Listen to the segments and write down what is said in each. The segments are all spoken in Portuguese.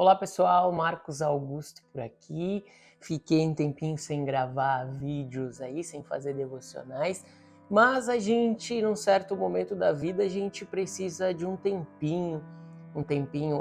Olá pessoal, Marcos Augusto por aqui. Fiquei um tempinho sem gravar vídeos aí, sem fazer devocionais, mas a gente, num certo momento da vida, a gente precisa de um tempinho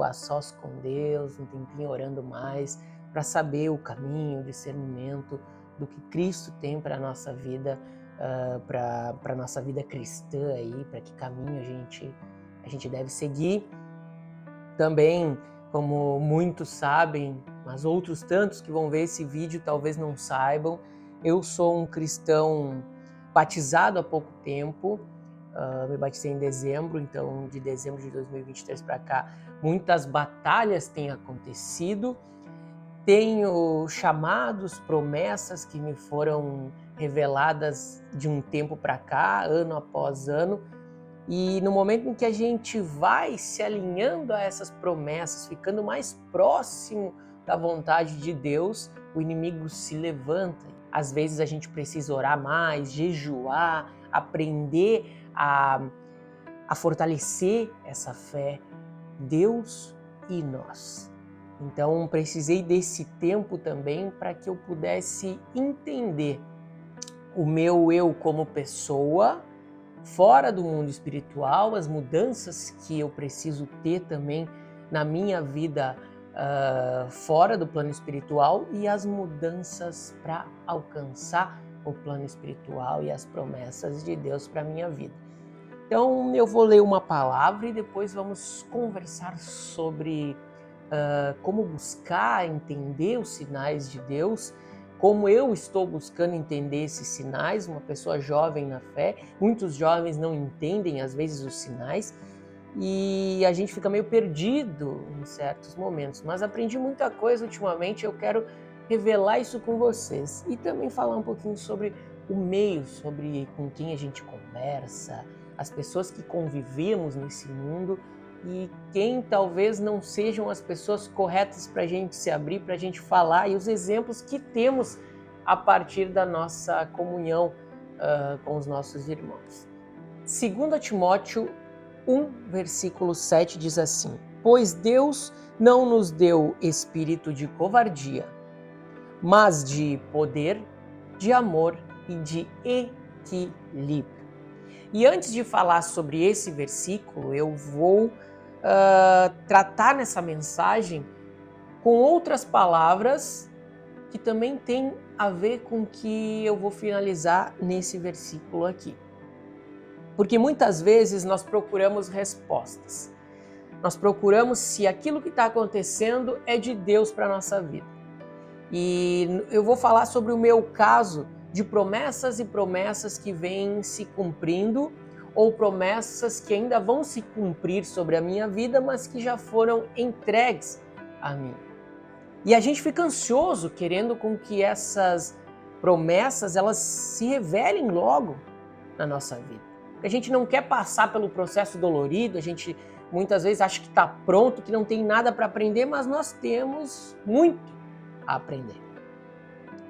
a sós com Deus, um tempinho orando mais, para saber o caminho, o discernimento do que Cristo tem para a nossa vida, para a nossa vida cristã aí, para que caminho a gente deve seguir. Também, como muitos sabem, mas outros tantos que vão ver esse vídeo talvez não saibam, eu sou um cristão batizado há pouco tempo, me batizei em dezembro, então de dezembro de 2023 para cá, muitas batalhas têm acontecido, tenho chamados, promessas que me foram reveladas de um tempo para cá, ano após ano, e no momento em que a gente vai se alinhando a essas promessas, ficando mais próximo da vontade de Deus, o inimigo se levanta. Às vezes a gente precisa orar mais, jejuar, aprender a fortalecer essa fé, Deus e nós. Então precisei desse tempo também para que eu pudesse entender o meu eu como pessoa, fora do mundo espiritual, as mudanças que eu preciso ter também na minha vida fora do plano espiritual e as mudanças para alcançar o plano espiritual e as promessas de Deus para a minha vida. Então eu vou ler uma palavra e depois vamos conversar sobre como buscar entender os sinais de Deus, como eu estou buscando entender esses sinais, uma pessoa jovem na fé. Muitos jovens não entendem, às vezes, os sinais, e a gente fica meio perdido em certos momentos. Mas aprendi muita coisa ultimamente, eu quero revelar isso com vocês. E também falar um pouquinho sobre o meio, sobre com quem a gente conversa, as pessoas que convivemos nesse mundo, e quem talvez não sejam as pessoas corretas para a gente se abrir, para a gente falar, e os exemplos que temos a partir da nossa comunhão com os nossos irmãos. 2 Timóteo 1, versículo 7 diz assim: pois Deus não nos deu espírito de covardia, mas de poder, de amor e de equilíbrio. E antes de falar sobre esse versículo, eu vou tratar nessa mensagem com outras palavras que também têm a ver com o que eu vou finalizar nesse versículo aqui. Porque muitas vezes nós procuramos respostas. Nós procuramos se aquilo que está acontecendo é de Deus para a nossa vida. E eu vou falar sobre o meu caso de promessas e promessas que vêm se cumprindo, ou promessas que ainda vão se cumprir sobre a minha vida, mas que já foram entregues a mim. E a gente fica ansioso, querendo com que essas promessas elas se revelem logo na nossa vida. A gente não quer passar pelo processo dolorido, a gente muitas vezes acha que está pronto, que não tem nada para aprender, mas nós temos muito a aprender.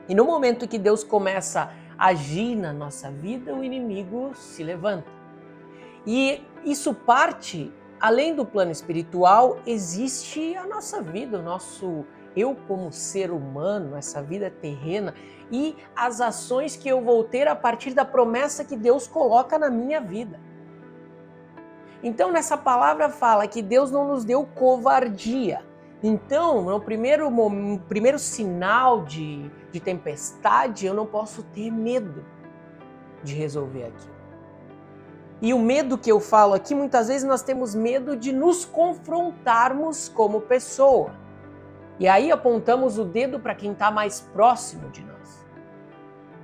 E no momento que Deus começa a agir na nossa vida, o inimigo se levanta. E isso parte, além do plano espiritual, existe a nossa vida, o nosso eu como ser humano, essa vida terrena e as ações que eu vou ter a partir da promessa que Deus coloca na minha vida. Então, nessa palavra fala que Deus não nos deu covardia. Então, no primeiro sinal de tempestade, eu não posso ter medo de resolver aquilo. E o medo que eu falo aqui, muitas vezes nós temos medo de nos confrontarmos como pessoa. E aí apontamos o dedo para quem está mais próximo de nós.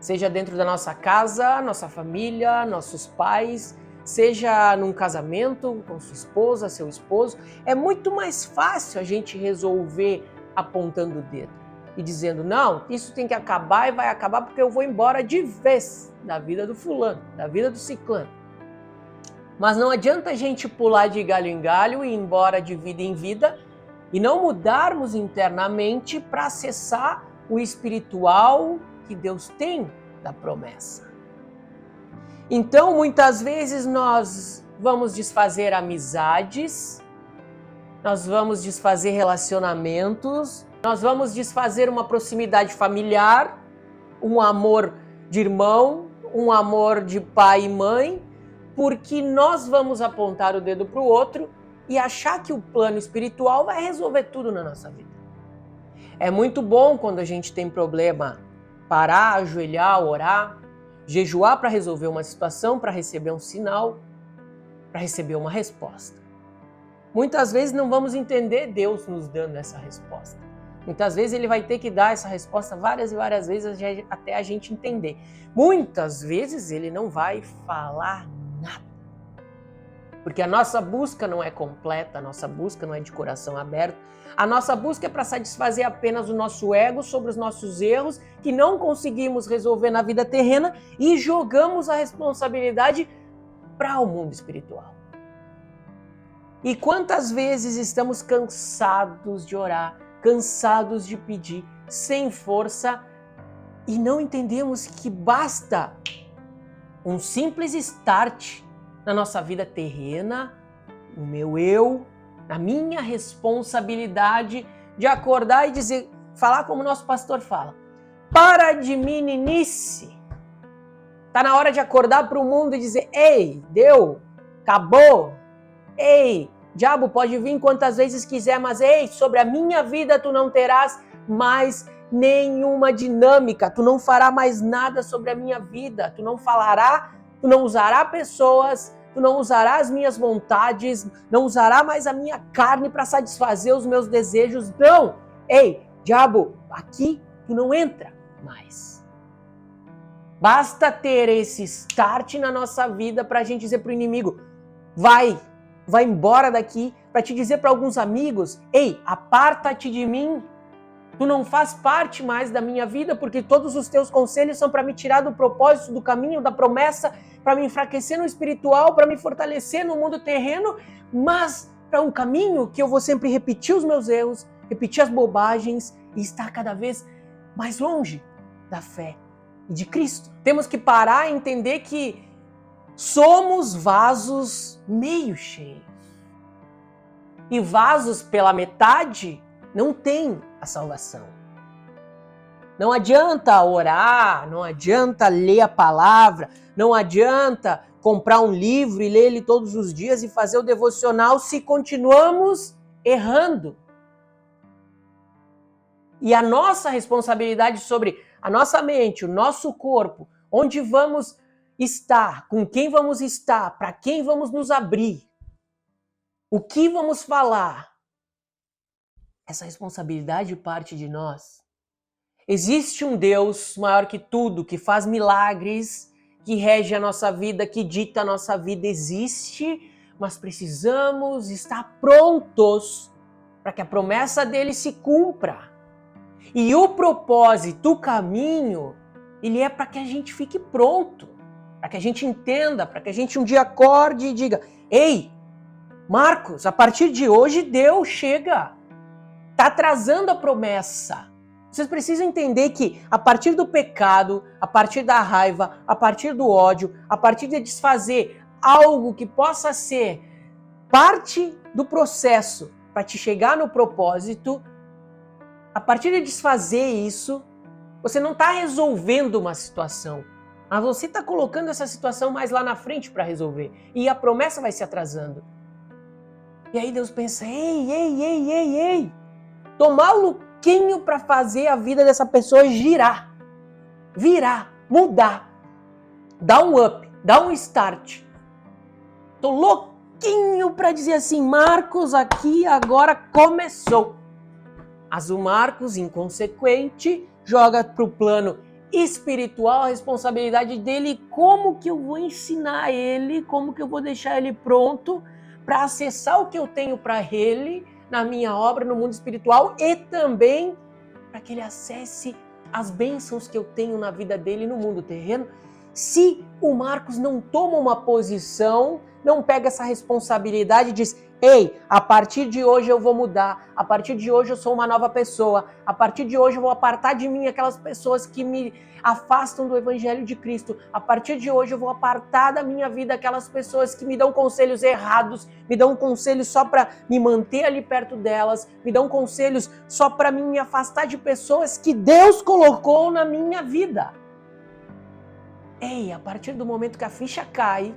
Seja dentro da nossa casa, nossa família, nossos pais, seja num casamento com sua esposa, seu esposo. É muito mais fácil a gente resolver apontando o dedo e dizendo, não, isso tem que acabar e vai acabar porque eu vou embora de vez da vida do fulano, da vida do ciclano. Mas não adianta a gente pular de galho em galho e ir embora de vida em vida e não mudarmos internamente para acessar o espiritual que Deus tem da promessa. Então, muitas vezes nós vamos desfazer amizades, nós vamos desfazer relacionamentos, nós vamos desfazer uma proximidade familiar, um amor de irmão, um amor de pai e mãe, porque nós vamos apontar o dedo para o outro e achar que o plano espiritual vai resolver tudo na nossa vida. É muito bom quando a gente tem problema parar, ajoelhar, orar, jejuar para resolver uma situação, para receber um sinal, para receber uma resposta. Muitas vezes não vamos entender Deus nos dando essa resposta. Muitas vezes ele vai ter que dar essa resposta várias e várias vezes até a gente entender. Muitas vezes ele não vai falar nada. Porque a nossa busca não é completa, a nossa busca não é de coração aberto. A nossa busca é para satisfazer apenas o nosso ego sobre os nossos erros que não conseguimos resolver na vida terrena e jogamos a responsabilidade para o mundo espiritual. E quantas vezes estamos cansados de orar, cansados de pedir, sem força, e não entendemos que basta um simples start na nossa vida terrena, no meu eu, na minha responsabilidade de acordar e dizer, falar como o nosso pastor fala, para de meninice. Tá na hora de acordar para o mundo e dizer, ei, deu, acabou, ei, diabo pode vir quantas vezes quiser, mas ei, sobre a minha vida tu não terás mais nenhuma dinâmica, tu não fará mais nada sobre a minha vida, tu não falará, tu não usará pessoas, tu não usará as minhas vontades, não usará mais a minha carne para satisfazer os meus desejos, não! Ei, diabo, aqui tu não entra mais. Basta ter esse start na nossa vida para a gente dizer para o inimigo, vai embora daqui, para te dizer para alguns amigos, ei, aparta-te de mim, tu não faz parte mais da minha vida, porque todos os teus conselhos são para me tirar do propósito, do caminho, da promessa, para me enfraquecer no espiritual, para me fortalecer no mundo terreno, mas para um caminho que eu vou sempre repetir os meus erros, repetir as bobagens e estar cada vez mais longe da fé e de Cristo. Temos que parar e entender que somos vasos meio cheios. E vasos pela metade não tem a salvação. Não adianta orar, não adianta ler a palavra, não adianta comprar um livro e ler ele todos os dias e fazer o devocional se continuamos errando. E a nossa responsabilidade sobre a nossa mente, o nosso corpo, onde vamos estar, com quem vamos estar, para quem vamos nos abrir, o que vamos falar, essa responsabilidade parte de nós. Existe um Deus maior que tudo, que faz milagres, que rege a nossa vida, que dita a nossa vida. Existe, mas precisamos estar prontos para que a promessa dele se cumpra. E o propósito, o caminho, ele é para que a gente fique pronto, para que a gente entenda, para que a gente um dia acorde e diga, ei, Marcos, a partir de hoje Deus chega, está atrasando a promessa. Vocês precisam entender que a partir do pecado, a partir da raiva, a partir do ódio, a partir de desfazer algo que possa ser parte do processo para te chegar no propósito, a partir de desfazer isso, você não está resolvendo uma situação, mas você está colocando essa situação mais lá na frente para resolver. E a promessa vai se atrasando. E aí Deus pensa, ei, tô maluquinho para fazer a vida dessa pessoa girar, virar, mudar, dar um up, dar um start. Tô louquinho para dizer assim, Marcos, aqui agora começou. Mas o Marcos, inconsequente, joga para o plano espiritual a responsabilidade dele, como que eu vou ensinar ele, como que eu vou deixar ele pronto para acessar o que eu tenho para ele na minha obra no mundo espiritual e também para que ele acesse as bênçãos que eu tenho na vida dele no mundo terreno. Se o Marcos não toma uma posição, não pega essa responsabilidade e diz, Ei, a partir de hoje eu vou mudar, a partir de hoje eu sou uma nova pessoa, a partir de hoje eu vou apartar de mim aquelas pessoas que me afastam do Evangelho de Cristo, a partir de hoje eu vou apartar da minha vida aquelas pessoas que me dão conselhos errados, me dão conselhos só para me manter ali perto delas, me dão conselhos só para me afastar de pessoas que Deus colocou na minha vida. Ei, a partir do momento que a ficha cai,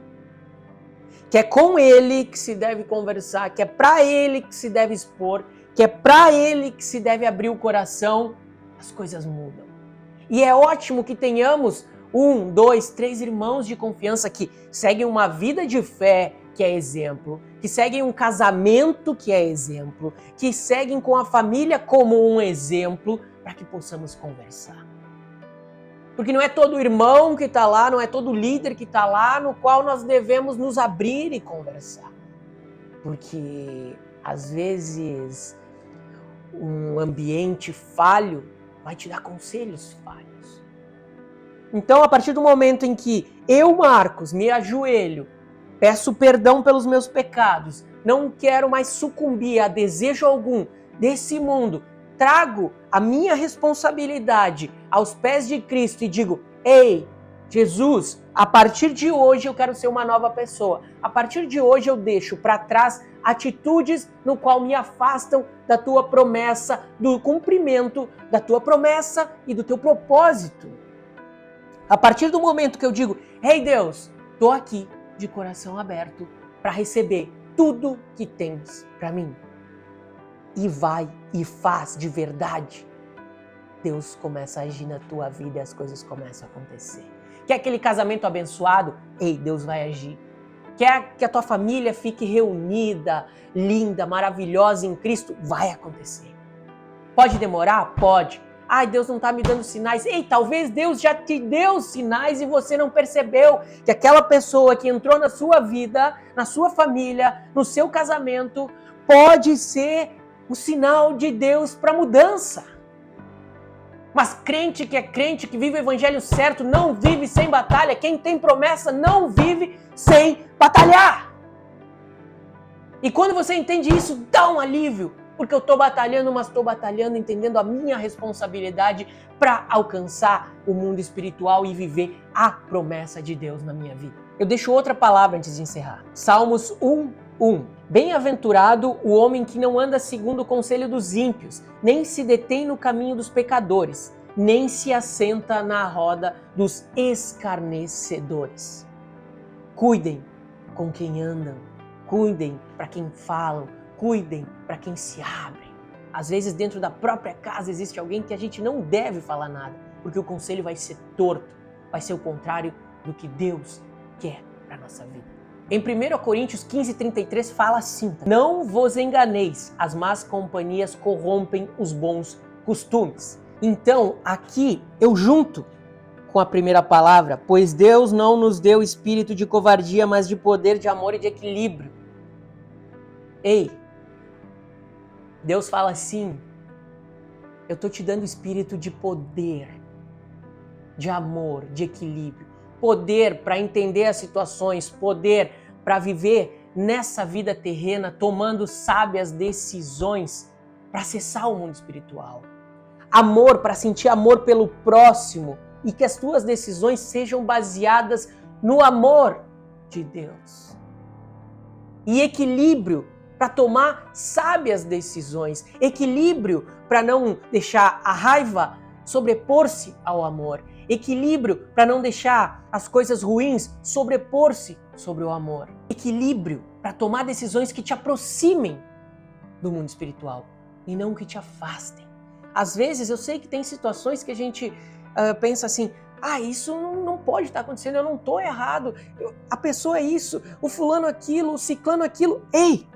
que é com ele que se deve conversar, que é para ele que se deve expor, que é para ele que se deve abrir o coração, as coisas mudam. E é ótimo que tenhamos 1, 2, 3 irmãos de confiança que seguem uma vida de fé, que é exemplo, que seguem um casamento, que é exemplo, que seguem com a família como um exemplo, para que possamos conversar. Porque não é todo irmão que está lá, não é todo líder que está lá, no qual nós devemos nos abrir e conversar. Porque, às vezes, um ambiente falho vai te dar conselhos falhos. Então, a partir do momento em que eu, Marcos, me ajoelho, peço perdão pelos meus pecados, não quero mais sucumbir a desejo algum desse mundo, trago a minha responsabilidade aos pés de Cristo e digo: ei, Jesus, a partir de hoje eu quero ser uma nova pessoa. A partir de hoje eu deixo para trás atitudes no qual me afastam da tua promessa, do cumprimento da tua promessa e do teu propósito. A partir do momento que eu digo: ei Deus, estou aqui de coração aberto para receber tudo que tens para mim. E vai e faz de verdade. Deus começa a agir na tua vida e as coisas começam a acontecer. Quer aquele casamento abençoado? Ei, Deus vai agir. Quer que a tua família fique reunida, linda, maravilhosa em Cristo? Vai acontecer. Pode demorar? Pode. Ai, Deus não está me dando sinais. Ei, talvez Deus já te deu sinais e você não percebeu que aquela pessoa que entrou na sua vida, na sua família, no seu casamento, pode ser o sinal de Deus para mudança. Mas crente, que vive o evangelho certo, não vive sem batalha. Quem tem promessa não vive sem batalhar. E quando você entende isso, dá um alívio. Porque eu estou batalhando, mas estou batalhando entendendo a minha responsabilidade para alcançar o mundo espiritual e viver a promessa de Deus na minha vida. Eu deixo outra palavra antes de encerrar. Salmos 1:1. Bem-aventurado o homem que não anda segundo o conselho dos ímpios, nem se detém no caminho dos pecadores, nem se assenta na roda dos escarnecedores. Cuidem com quem andam, cuidem para quem falam, cuidem para quem se abrem. Às vezes dentro da própria casa existe alguém que a gente não deve falar nada, porque o conselho vai ser torto, vai ser o contrário do que Deus quer para a nossa vida. Em 1 Coríntios 15:33 fala assim: não vos enganeis, as más companhias corrompem os bons costumes. Então, aqui eu junto com a primeira palavra, pois Deus não nos deu espírito de covardia, mas de poder, de amor e de equilíbrio. Ei, Deus fala assim: eu estou te dando espírito de poder, de amor, de equilíbrio. Poder para entender as situações, poder para viver nessa vida terrena, tomando sábias decisões para acessar o mundo espiritual. Amor para sentir amor pelo próximo e que as tuas decisões sejam baseadas no amor de Deus. E equilíbrio para tomar sábias decisões. Equilíbrio para não deixar a raiva sobrepor-se ao amor. Equilíbrio para não deixar as coisas ruins sobrepor-se sobre o amor. Equilíbrio para tomar decisões que te aproximem do mundo espiritual e não que te afastem. Às vezes eu sei que tem situações que a gente pensa assim: isso não pode estar acontecendo, eu não estou errado, a pessoa é isso, o fulano aquilo, o ciclano aquilo. Ei,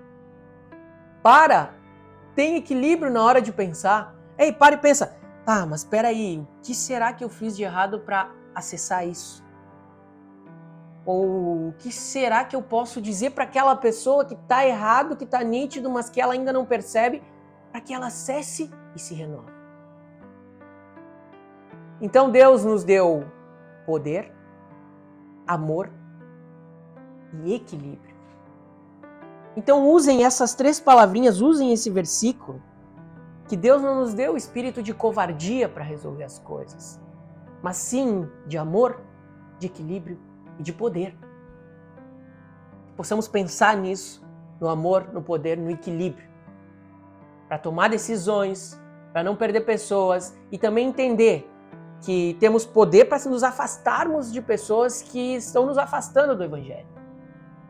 tem equilíbrio na hora de pensar. Ei, para e pensa: tá, mas espera aí, o que será que eu fiz de errado para acessar isso? Ou o que será que eu posso dizer para aquela pessoa que está errado, que está nítido, mas que ela ainda não percebe, para que ela acesse e se renove? Então Deus nos deu poder, amor e equilíbrio. Então usem essas 3 palavrinhas, usem esse versículo, que Deus não nos deu o espírito de covardia para resolver as coisas, mas sim de amor, de equilíbrio e de poder. Possamos pensar nisso, no amor, no poder, no equilíbrio, para tomar decisões, para não perder pessoas e também entender que temos poder para nos afastarmos de pessoas que estão nos afastando do Evangelho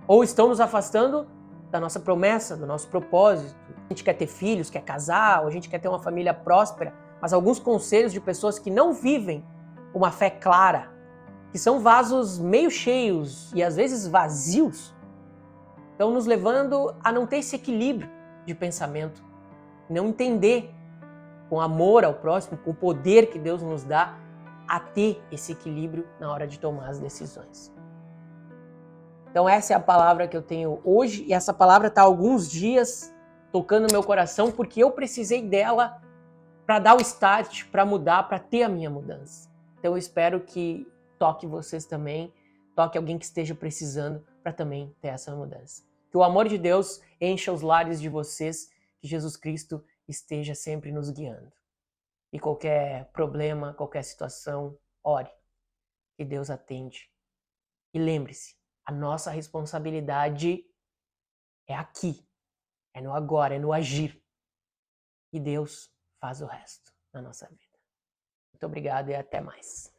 ou estão nos afastando da nossa promessa, do nosso propósito. A gente quer ter filhos, quer casar, ou a gente quer ter uma família próspera, mas alguns conselhos de pessoas que não vivem uma fé clara, que são vasos meio cheios e às vezes vazios, estão nos levando a não ter esse equilíbrio de pensamento, não entender com amor ao próximo, com o poder que Deus nos dá, a ter esse equilíbrio na hora de tomar as decisões. Então essa é a palavra que eu tenho hoje, e essa palavra está há alguns dias tocando no meu coração, porque eu precisei dela para dar o start, para mudar, para ter a minha mudança. Então eu espero que toque vocês também, toque alguém que esteja precisando para também ter essa mudança. Que o amor de Deus encha os lares de vocês, que Jesus Cristo esteja sempre nos guiando. E qualquer problema, qualquer situação, ore, que Deus atende. E lembre-se, a nossa responsabilidade é aqui, é no agora, é no agir. E Deus faz o resto na nossa vida. Muito obrigado e até mais.